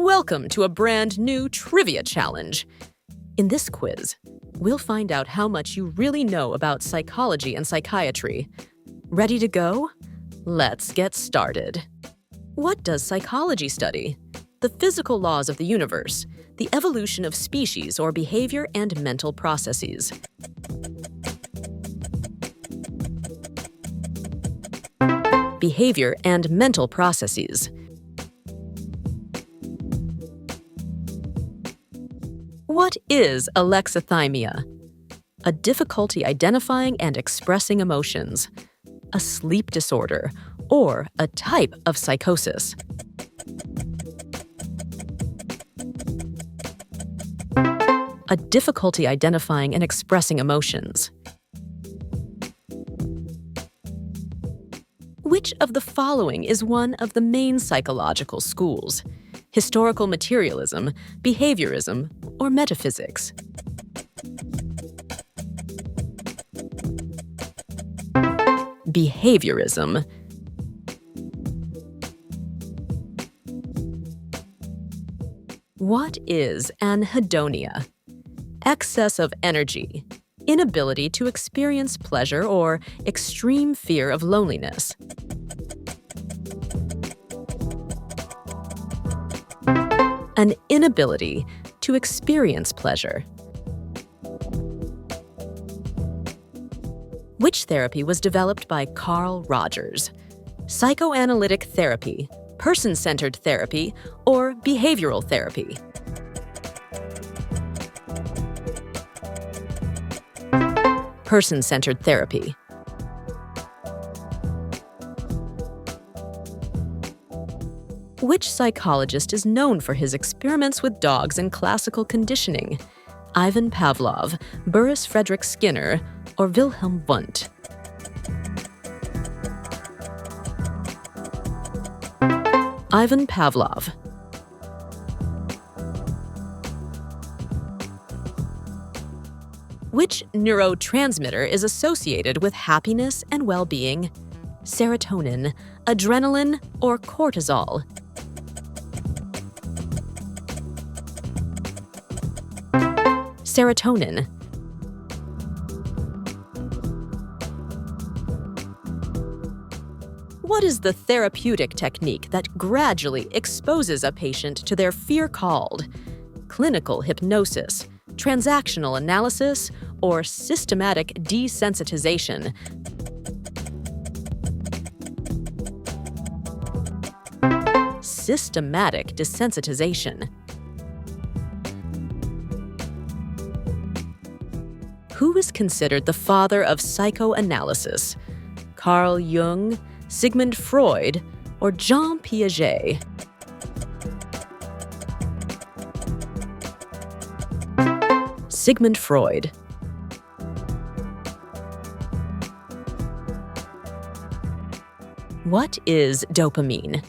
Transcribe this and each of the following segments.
Welcome to a brand new trivia challenge. In this quiz, we'll find out how much you really know about psychology and psychiatry. Ready to go? Let's get started. What does psychology study? The physical laws of the universe, the evolution of species or behavior and mental processes. Behavior and mental processes. What is alexithymia? A difficulty identifying and expressing emotions, a sleep disorder, or a type of psychosis. A difficulty identifying and expressing emotions. Which of the following is one of the main psychological schools? Historical materialism, behaviorism, or metaphysics? Behaviorism. What is anhedonia? Excess of energy, inability to experience pleasure, or extreme fear of loneliness. An inability to experience pleasure. Which therapy was developed by Carl Rogers? Psychoanalytic therapy, person-centered therapy, or behavioral therapy? Person-centered therapy. Which psychologist is known for his experiments with dogs in classical conditioning? Ivan Pavlov, Boris Frederick Skinner, or Wilhelm Wundt? Ivan Pavlov. Which neurotransmitter is associated with happiness and well-being? Serotonin, adrenaline, or cortisol? Serotonin. What is the therapeutic technique that gradually exposes a patient to their fear called? Clinical hypnosis, transactional analysis, or systematic desensitization? Systematic desensitization. Who is considered the father of psychoanalysis? Carl Jung, Sigmund Freud, or Jean Piaget? Sigmund Freud. What is dopamine?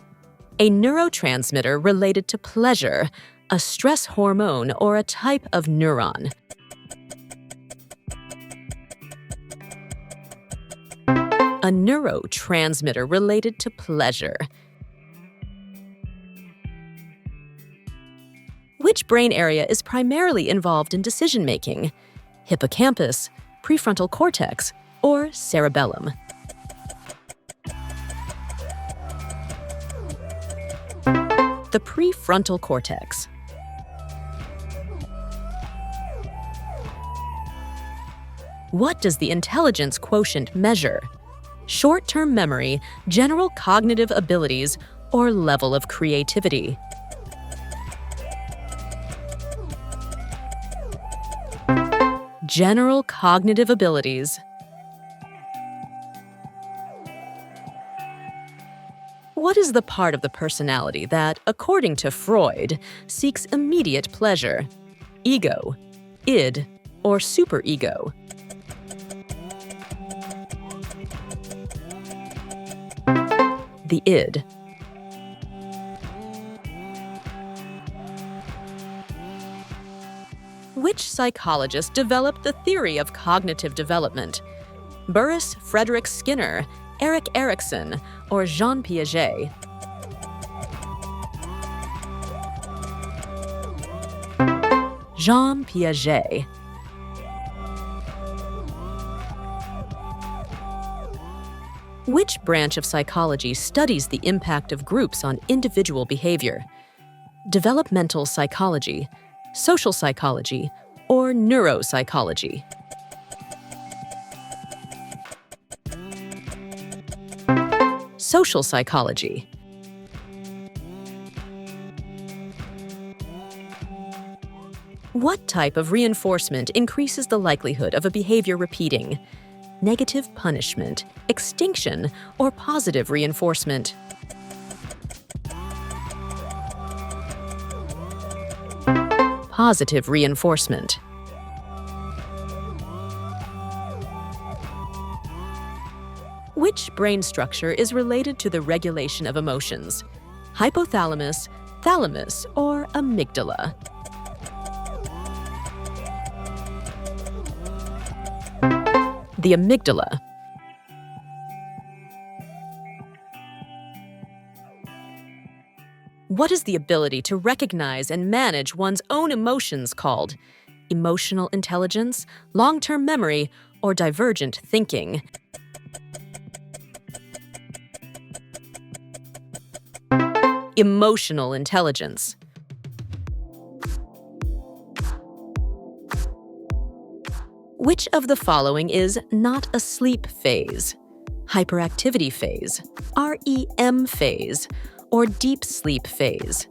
A neurotransmitter related to pleasure, a stress hormone, or a type of neuron? A neurotransmitter related to pleasure. Which brain area is primarily involved in decision-making? Hippocampus, prefrontal cortex, or cerebellum? The prefrontal cortex. What does the intelligence quotient measure? Short-term memory, general cognitive abilities, or level of creativity? General cognitive abilities. What is the part of the personality that, according to Freud, seeks immediate pleasure? Ego, id, or superego? The id. Which psychologist developed the theory of cognitive development? Boris Frederick Skinner, Erik Erikson, or Jean Piaget? Jean Piaget. Which branch of psychology studies the impact of groups on individual behavior? Developmental psychology, social psychology, or neuropsychology? Social psychology. What type of reinforcement increases the likelihood of a behavior repeating? Negative punishment, extinction, or positive reinforcement? Positive reinforcement. Which brain structure is related to the regulation of emotions? Hypothalamus, thalamus, or amygdala? The amygdala. What is the ability to recognize and manage one's own emotions called? Emotional intelligence, long-term memory, or divergent thinking? Emotional intelligence. Which of the following is not a sleep phase? Hyperactivity phase, REM phase, or deep sleep phase?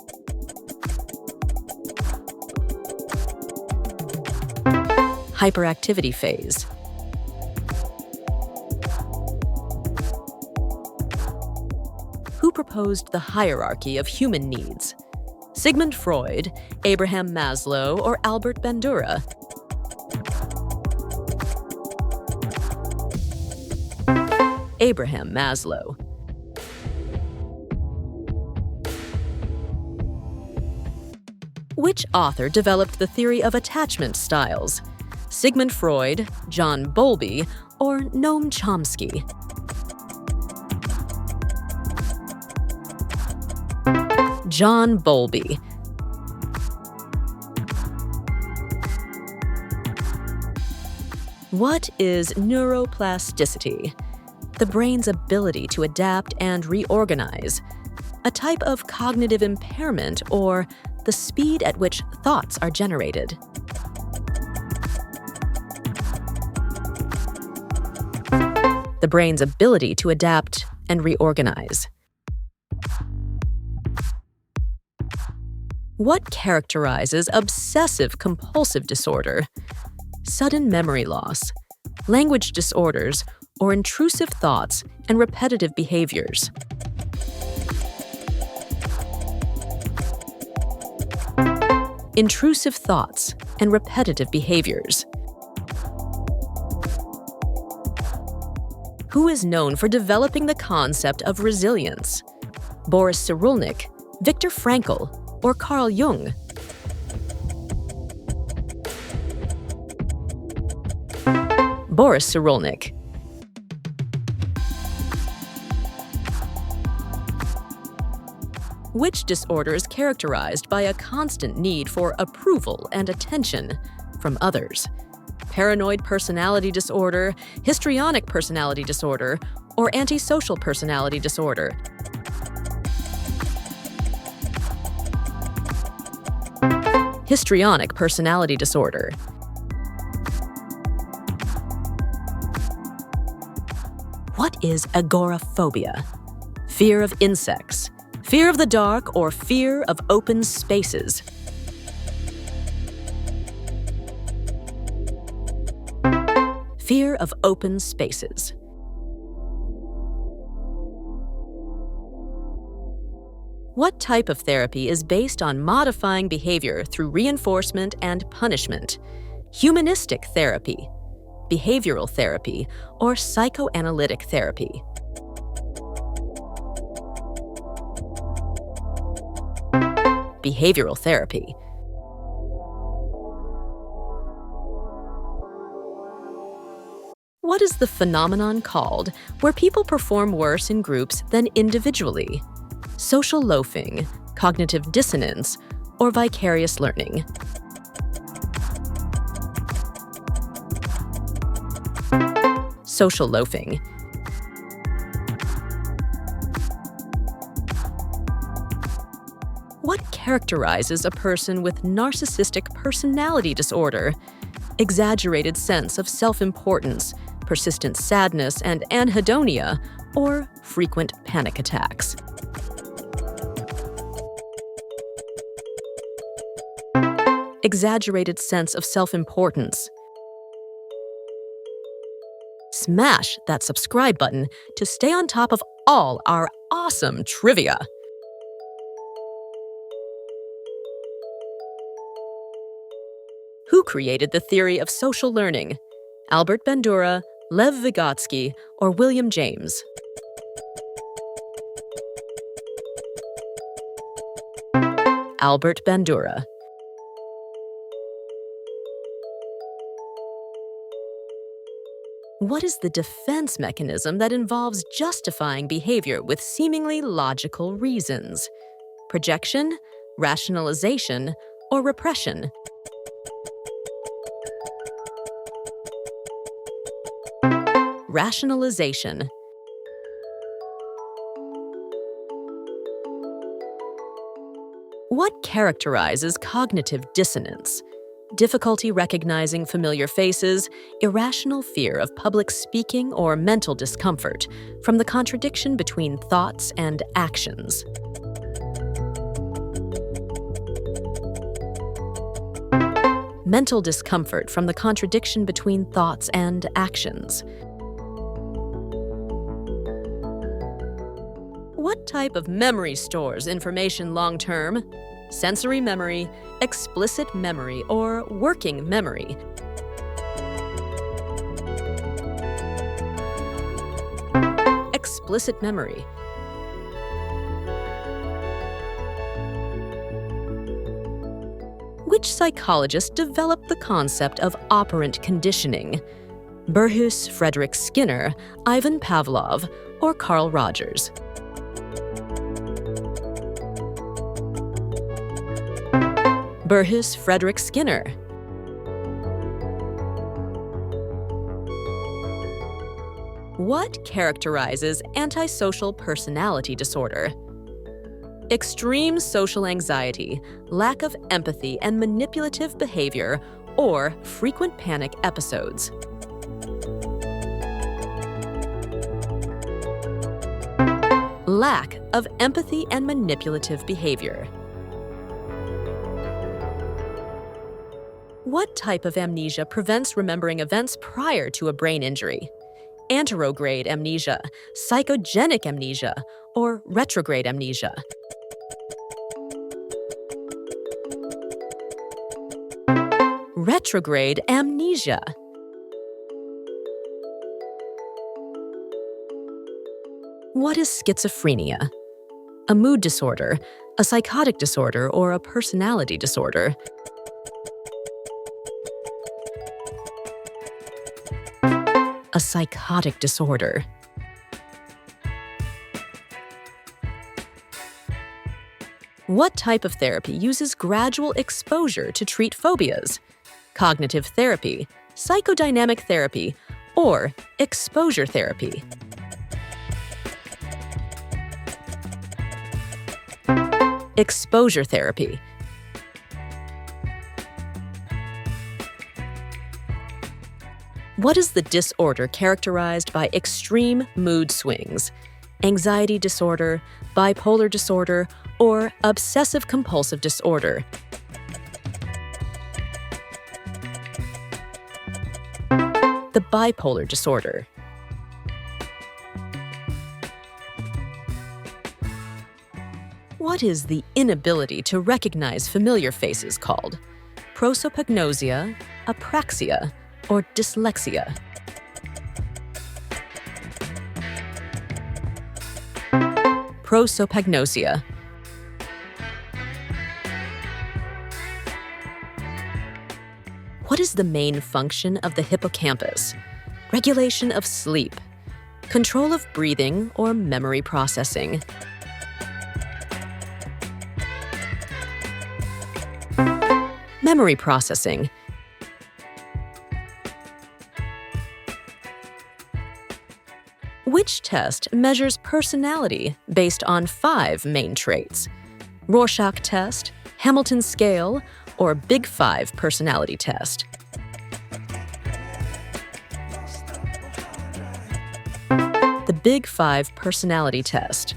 Hyperactivity phase. Who proposed the hierarchy of human needs? Sigmund Freud, Abraham Maslow, or Albert Bandura? Abraham Maslow. Which author developed the theory of attachment styles? Sigmund Freud, John Bowlby, or Noam Chomsky? John Bowlby. What is neuroplasticity? The brain's ability to adapt and reorganize, a type of cognitive impairment, or the speed at which thoughts are generated. The brain's ability to adapt and reorganize. What characterizes obsessive-compulsive disorder? Sudden memory loss, language disorders, or intrusive thoughts and repetitive behaviors? Intrusive thoughts and repetitive behaviors. Who is known for developing the concept of resilience? Boris Cyrulnik, Viktor Frankl, or Carl Jung? Boris Cyrulnik. Which disorder is characterized by a constant need for approval and attention from others? Paranoid personality disorder, histrionic personality disorder, or antisocial personality disorder? Histrionic personality disorder. What is agoraphobia? Fear of insects, fear of the dark, or fear of open spaces? Fear of open spaces. What type of therapy is based on modifying behavior through reinforcement and punishment? Humanistic therapy, behavioral therapy, or psychoanalytic therapy? Behavioral therapy. What is the phenomenon called where people perform worse in groups than individually? Social loafing, cognitive dissonance, or vicarious learning? social loafing. What characterizes a person with narcissistic personality disorder? Exaggerated sense of self-importance, persistent sadness and anhedonia, or frequent panic attacks. Exaggerated sense of self-importance. Smash that subscribe button to stay on top of all our awesome trivia. Who created the theory of social learning? Albert Bandura, Lev Vygotsky, or William James? Albert Bandura. What is the defense mechanism that involves justifying behavior with seemingly logical reasons? Projection, rationalization, or repression? Rationalization. What characterizes cognitive dissonance? Difficulty recognizing familiar faces, irrational fear of public speaking or mental discomfort from the contradiction between thoughts and actions. Mental discomfort from the contradiction between thoughts and actions. What type of memory stores information long-term? Sensory memory, explicit memory, or working memory? Explicit memory. Which psychologist developed the concept of operant conditioning? Burrhus Frederick Skinner, Ivan Pavlov, or Carl Rogers? Burrhus Frederick Skinner. What characterizes antisocial personality disorder? Extreme social anxiety, lack of empathy and manipulative behavior, or frequent panic episodes. Lack of empathy and manipulative behavior. What type of amnesia prevents remembering events prior to a brain injury? Anterograde amnesia, psychogenic amnesia, or retrograde amnesia? Retrograde amnesia. What is schizophrenia? A mood disorder, a psychotic disorder, or a personality disorder? A psychotic disorder. What type of therapy uses gradual exposure to treat phobias? Cognitive therapy, psychodynamic therapy, or exposure therapy? Exposure therapy. What is the disorder characterized by extreme mood swings? Anxiety disorder, bipolar disorder, or obsessive-compulsive disorder? The bipolar disorder. What is the inability to recognize familiar faces called? Prosopagnosia, apraxia, or dyslexia? Prosopagnosia. What is the main function of the hippocampus? Regulation of sleep, control of breathing, or memory processing? Memory processing. Which test measures personality based on 5 main traits? Rorschach test, Hamilton scale, or Big Five personality test? The Big Five personality test.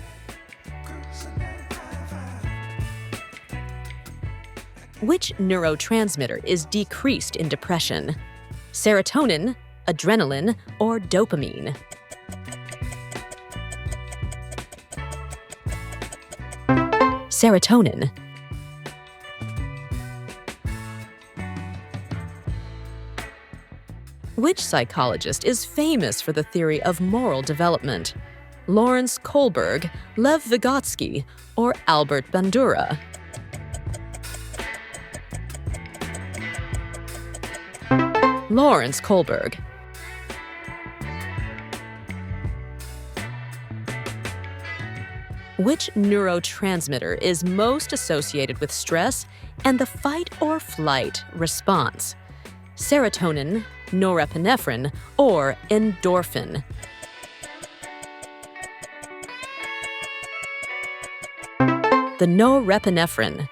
Which neurotransmitter is decreased in depression? Serotonin, adrenaline, or dopamine? Serotonin. Which psychologist is famous for the theory of moral development? Lawrence Kohlberg, Lev Vygotsky, or Albert Bandura? Lawrence Kohlberg. Which neurotransmitter is most associated with stress and the fight or flight response? Serotonin, norepinephrine, or endorphin? The norepinephrine.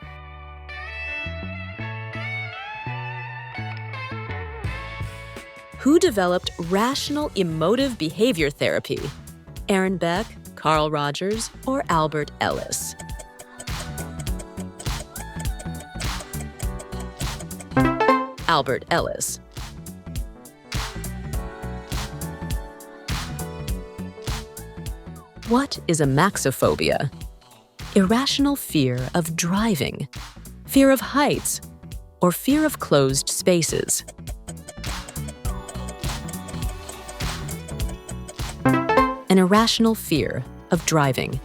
Who developed rational emotive behavior therapy? Aaron Beck, Carl Rogers, or Albert Ellis? Albert Ellis. What is amaxophobia? Irrational fear of driving, fear of heights, or fear of closed spaces? An irrational fear of driving.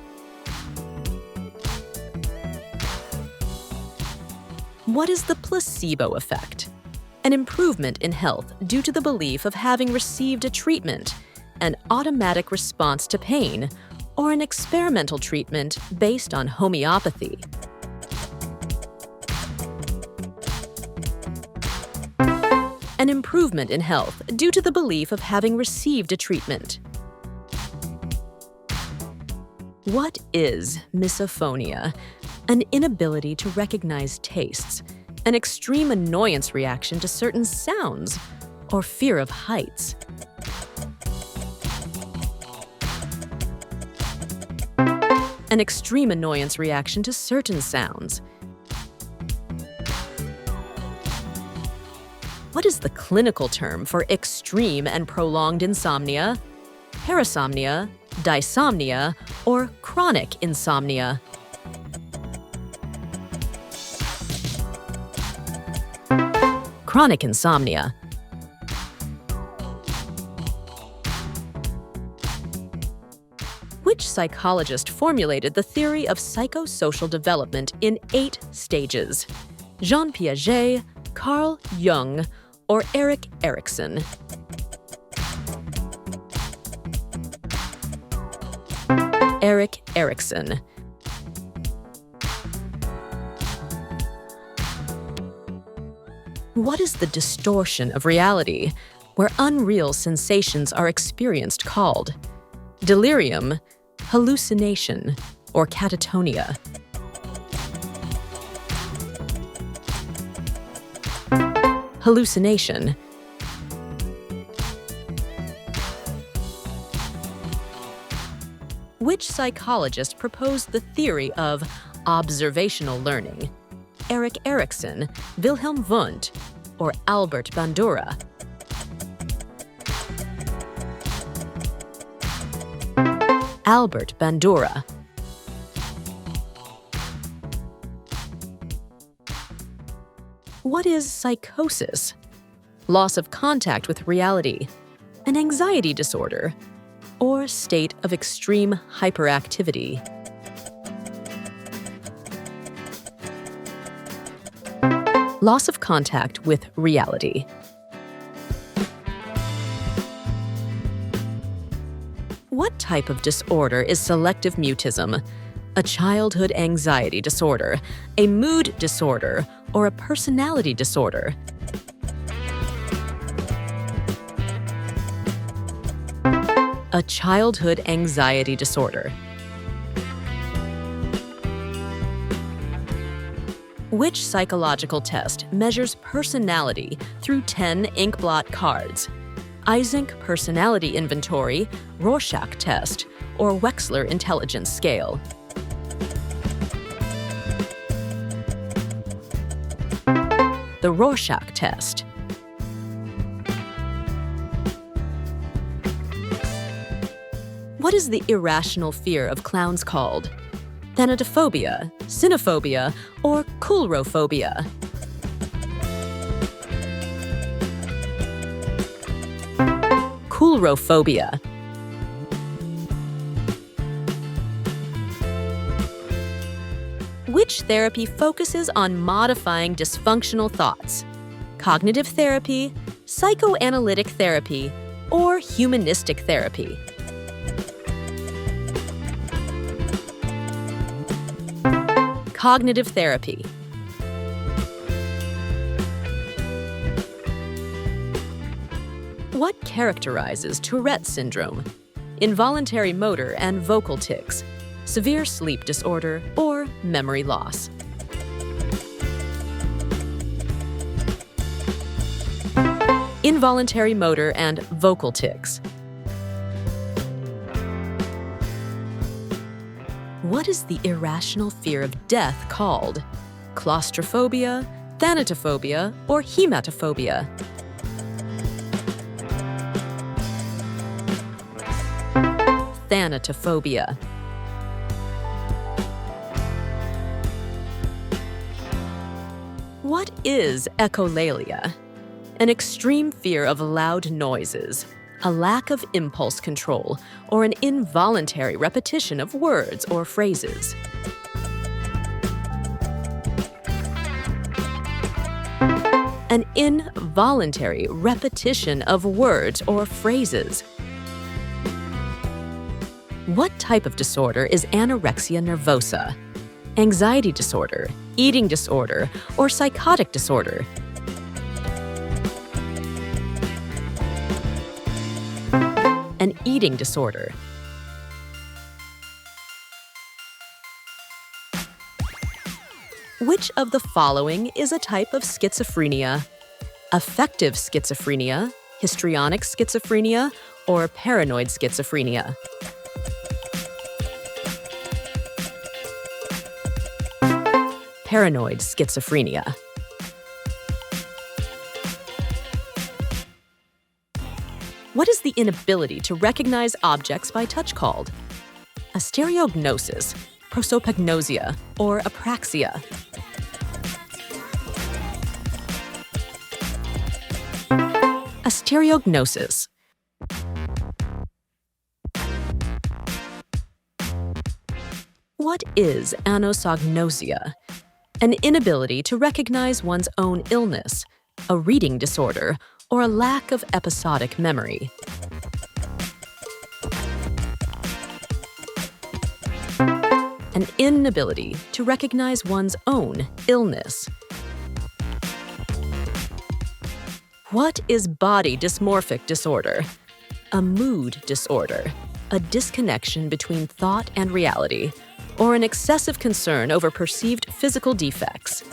What is the placebo effect? An improvement in health due to the belief of having received a treatment, an automatic response to pain, or an experimental treatment based on homeopathy? An improvement in health due to the belief of having received a treatment. What is misophonia? An inability to recognize tastes, an extreme annoyance reaction to certain sounds, or fear of heights? An extreme annoyance reaction to certain sounds. What is the clinical term for extreme and prolonged insomnia? Parasomnia, dysomnia, or chronic insomnia? Chronic insomnia. Which psychologist formulated the theory of psychosocial development in 8 stages? Jean Piaget, Carl Jung, or Erik Erikson? Erik Erikson. What is the distortion of reality, where unreal sensations are experienced, called? Delirium, hallucination, or catatonia? Hallucination. Which psychologist proposed the theory of observational learning? Erik Erikson, Wilhelm Wundt, or Albert Bandura? Albert Bandura. What is psychosis? Loss of contact with reality, an anxiety disorder, or state of extreme hyperactivity? Loss of contact with reality. What type of disorder is selective mutism? A childhood anxiety disorder, a mood disorder, or a personality disorder? A childhood anxiety disorder. Which psychological test measures personality through 10 inkblot cards? Eysenck Personality Inventory, Rorschach Test, or Wechsler Intelligence Scale? The Rorschach Test. What is the irrational fear of clowns called? Thanatophobia, cynophobia, or coulrophobia? Coulrophobia. Which therapy focuses on modifying dysfunctional thoughts? Cognitive therapy, psychoanalytic therapy, or humanistic therapy? Cognitive therapy. What characterizes Tourette syndrome? Involuntary motor and vocal tics, severe sleep disorder, or memory loss? Involuntary motor and vocal tics. What is the irrational fear of death called? Claustrophobia, thanatophobia, or hematophobia? Thanatophobia. What is echolalia? An extreme fear of loud noises, a lack of impulse control, or an involuntary repetition of words or phrases. An involuntary repetition of words or phrases. What type of disorder is anorexia nervosa? Anxiety disorder, eating disorder, or psychotic disorder? An eating disorder. Which of the following is a type of schizophrenia? Affective schizophrenia, histrionic schizophrenia, or paranoid schizophrenia? Paranoid schizophrenia. What is the inability to recognize objects by touch called? Astereognosis, prosopagnosia, or apraxia? Astereognosis. What is anosognosia? An inability to recognize one's own illness, a reading disorder, or a lack of episodic memory? An inability to recognize one's own illness. What is body dysmorphic disorder? A mood disorder, a disconnection between thought and reality, or an excessive concern over perceived physical defects?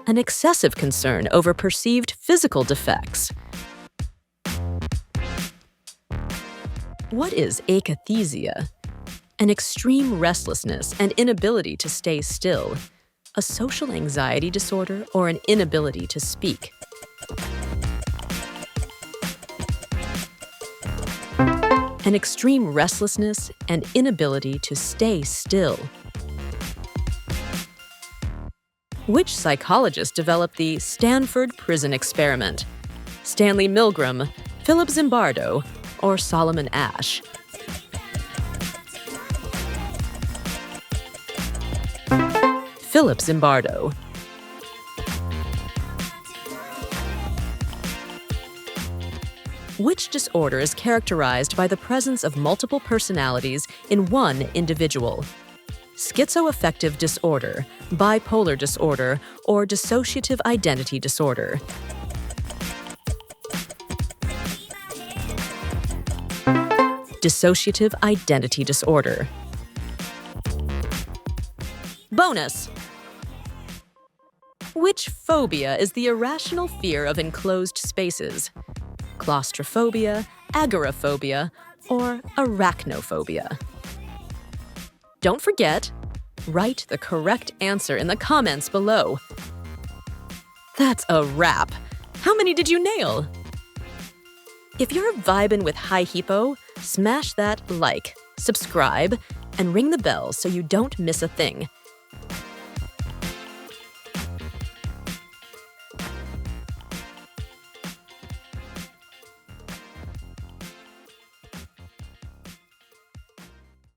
An excessive concern over perceived physical defects. What is akathisia? An extreme restlessness and inability to stay still, a social anxiety disorder, or an inability to speak? An extreme restlessness and inability to stay still. Which psychologist developed the Stanford Prison Experiment? Stanley Milgram, Philip Zimbardo, or Solomon Asch? Philip Zimbardo. Which disorder is characterized by the presence of multiple personalities in one individual? Schizoaffective disorder, bipolar disorder, or dissociative identity disorder? dissociative identity disorder. Bonus! Which phobia is the irrational fear of enclosed spaces? Claustrophobia, agoraphobia, or arachnophobia? Don't forget, write the correct answer in the comments below. That's a wrap. How many did you nail? If you're vibin' with High Hippo, smash that like, subscribe, and ring the bell so you don't miss a thing.